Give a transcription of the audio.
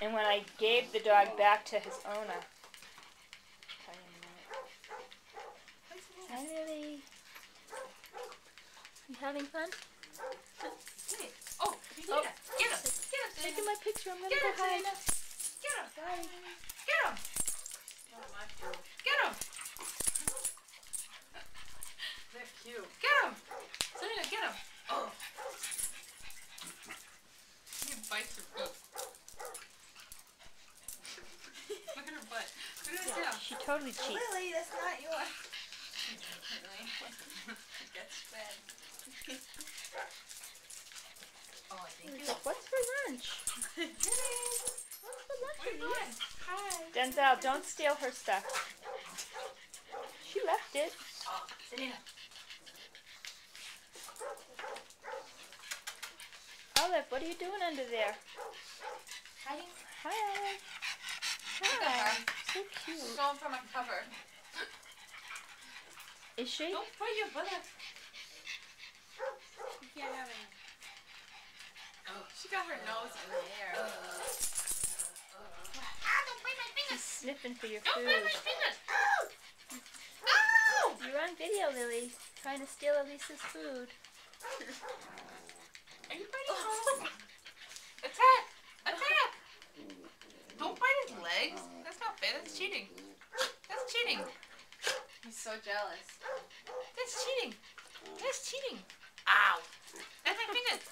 And when I gave the dog back to his owner, tell you in a minute. Hi, Lily. You having fun? Oh, get him! Get him! Taking my picture. I'm gonna go hide. Get him! Bye. Get him! Get him! They're cute. Get him! Selena, get him! Oh! He bites her feet. Look at her butt. Look at her tail. She totally cheats. Lily, that's not yours. Gets fed. Oh, I think He's you. like, what's for lunch? What's for lunch? What are you doing? Hi. Denzel, don't steal her stuff. She left it. Oh, Selena. Olive, what are you doing under there? Hiding. Hi, Olive. Look at Hi. her. So She's cute. going for my cover. Is she? Don't put your butt up. You can't have any. Oh, she got her nose in the air. Don't bite my She's fingers. sniffing for your Don't bite my food. fingers. Ow! You're on video, Lily. Trying to steal Elisa's food. Are you biting her? Attack! Attack! Don't bite his legs. That's not fair. That's cheating. That's cheating. He's so jealous. That's cheating. That's cheating. Ow! That's my fingers.